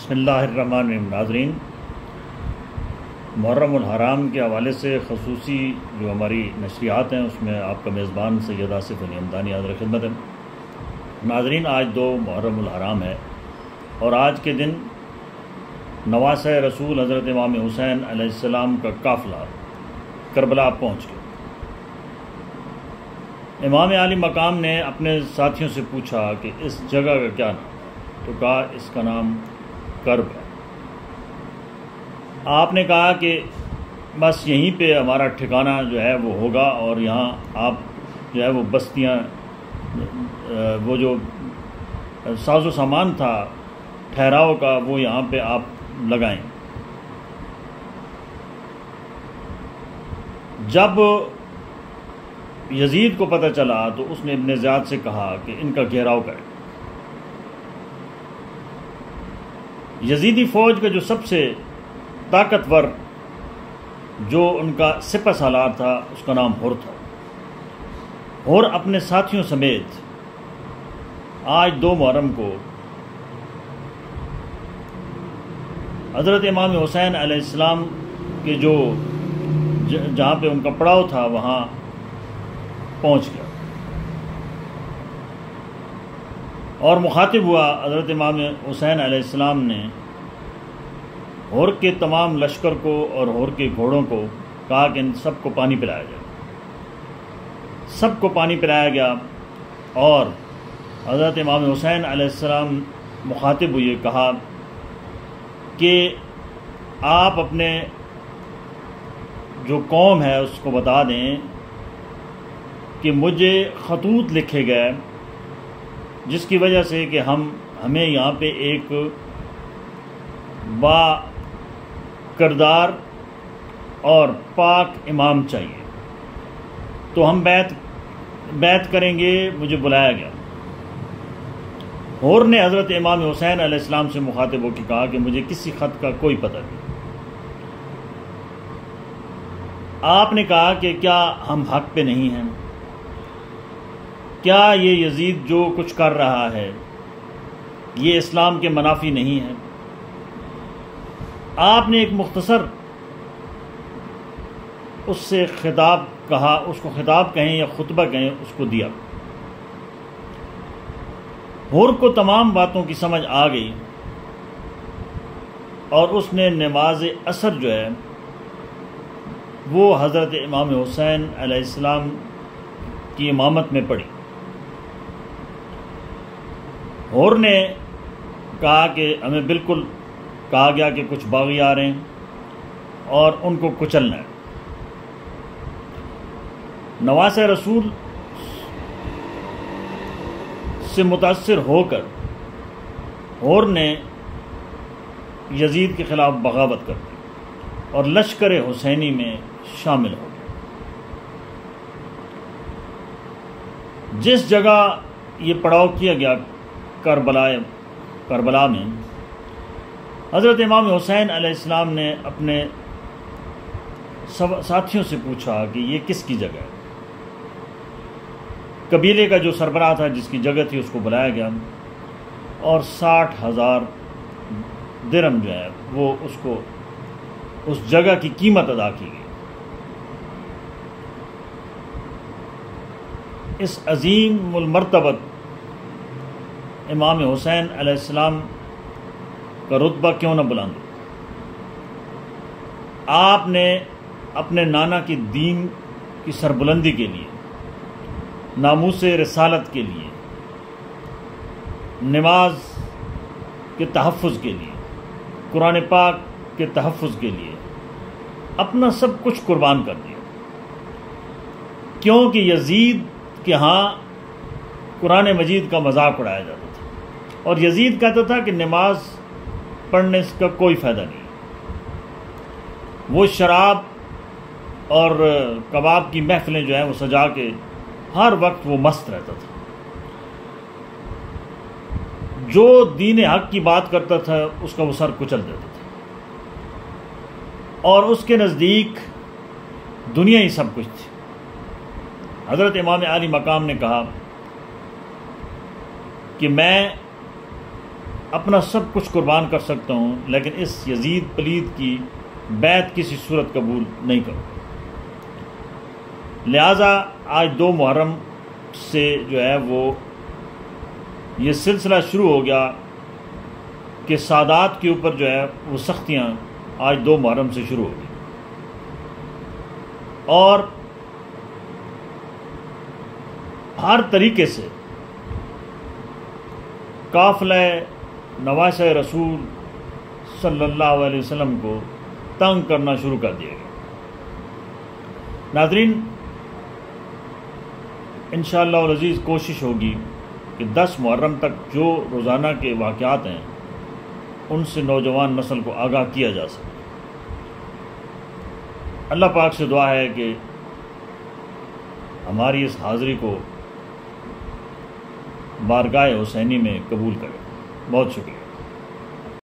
بسم اللہ الرحمن الرحیم. ناظرین، محرم الحرام کے حوالے سے خصوصی جو ہماری نشریات ہیں اس میں آپ کا میزبان سید آصف علی حمدانی حاضر خدمت ہے. ناظرین، آج 2 محرم الحرام ہے اور آج کے دن نواسۂ رسول حضرت امام حسین علیہ السلام کا قافلہ کربلا پہنچ گیا. امام عالی مقام نے اپنے ساتھیوں سے پوچھا کہ اس جگہ کا کیا نام ہے، تو کہا اس کا نام کرب ہے. آپ نے کہا کہ بس یہیں پہ ہمارا ٹھکانہ جو ہے وہ ہوگا اور یہاں آپ جو ہے وہ بستیاں، وہ جو ساز و سامان تھا ٹھہراؤ کا وہ یہاں پہ آپ لگائیں. جب یزید کو پتہ چلا تو اس نے ابن زیاد سے کہا کہ ان کا گھیراؤ کریں. یزیدی فوج کا جو سب سے طاقتور جو ان کا سپہ سالار تھا اس کا نام حر تھا. اور اپنے ساتھیوں سمیت آج 2 محرم کو حضرت امام حسین علیہ السلام کے جو جہاں پہ ان کا پڑاؤ تھا وہاں پہنچ گیا اور مخاطب ہوا. حضرت امام حسین علیہ السلام نے ہور کے تمام لشکر کو اور ہور کے گھوڑوں کو کہا کہ ان سب کو پانی پلایا جائے. سب کو پانی پلایا گیا اور حضرت امام حسین علیہ السلام مخاطب ہوئے، کہا کہ آپ اپنے جو قوم ہے اس کو بتا دیں کہ مجھے خطوط لکھے گئے جس کی وجہ سے کہ ہمیں یہاں پہ ایک با کردار اور پاک امام چاہیے، تو ہم بیعت کریں گے. مجھے بلایا گیا. ہور نے حضرت امام حسین علیہ السلام سے مخاطب ہو کے کہا کہ مجھے کسی خط کا کوئی پتہ نہیں. آپ نے کہا کہ کیا ہم حق پہ نہیں ہیں؟ کیا یہ یزید جو کچھ کر رہا ہے یہ اسلام کے منافی نہیں ہے؟ آپ نے ایک مختصر اس سے خطاب کہا، اس کو خطاب کہیں یا خطبہ کہیں، اس کو دیا. ہور کو تمام باتوں کی سمجھ آ گئی اور اس نے نماز عصر جو ہے وہ حضرت امام حسین علیہ السلام کی امامت میں پڑھی. ہور نے کہا کہ ہمیں بالکل کہا گیا کہ کچھ باغی آ رہے ہیں اور ان کو کچلنا ہے. نواسۂ رسول سے متاثر ہو کر ہور نے یزید کے خلاف بغاوت کر دی اور لشکر حسینی میں شامل ہو گیا. جس جگہ یہ پڑاؤ کیا گیا کربلا میں، حضرت امام حسین علیہ السلام نے اپنے ساتھیوں سے پوچھا کہ یہ کس کی جگہ ہے. قبیلے کا جو سربراہ تھا جس کی جگہ تھی اس کو بلایا گیا اور 60,000 درہم جو ہے وہ اس کو اس جگہ کی قیمت ادا کی گئی. اس عظیم المرتبت امام حسین علیہ السلام کا رتبہ کیوں نہ بلند ہو. آپ نے اپنے نانا کی دین کی سربلندی کے لیے، ناموس رسالت کے لیے، نماز کے تحفظ کے لیے، قرآن پاک کے تحفظ کے لیے اپنا سب کچھ قربان کر دیا. کیونکہ یزید کے ہاں قرآن مجید کا مذاق اڑایا جاتا تھا اور یزید کہتا تھا کہ نماز پڑھنے کا کوئی فائدہ نہیں. وہ شراب اور کباب کی محفلیں جو ہیں وہ سجا کے ہر وقت وہ مست رہتا تھا. جو دین حق کی بات کرتا تھا اس کا وہ سر کچل دیتا تھا اور اس کے نزدیک دنیا ہی سب کچھ تھی. حضرت امام عالی مقام نے کہا کہ میں اپنا سب کچھ قربان کر سکتا ہوں، لیکن اس یزید پلید کی بیعت کسی صورت قبول نہیں کروں۔ لہٰذا آج 2 محرم سے جو ہے وہ یہ سلسلہ شروع ہو گیا کہ سادات کے اوپر جو ہے وہ سختیاں آج 2 محرم سے شروع ہو گئی، اور ہر طریقے سے قافلہ نواسہ رسول صلی اللہ علیہ وسلم کو تنگ کرنا شروع کر دیا گیا۔ ناظرین، انشاءاللہ العزیز کوشش ہوگی کہ 10 محرم تک جو روزانہ کے واقعات ہیں ان سے نوجوان نسل کو آگاہ کیا جا سکے۔ اللہ پاک سے دعا ہے کہ ہماری اس حاضری کو بارگاہ حسینی میں قبول کرے۔ بہت شکریہ۔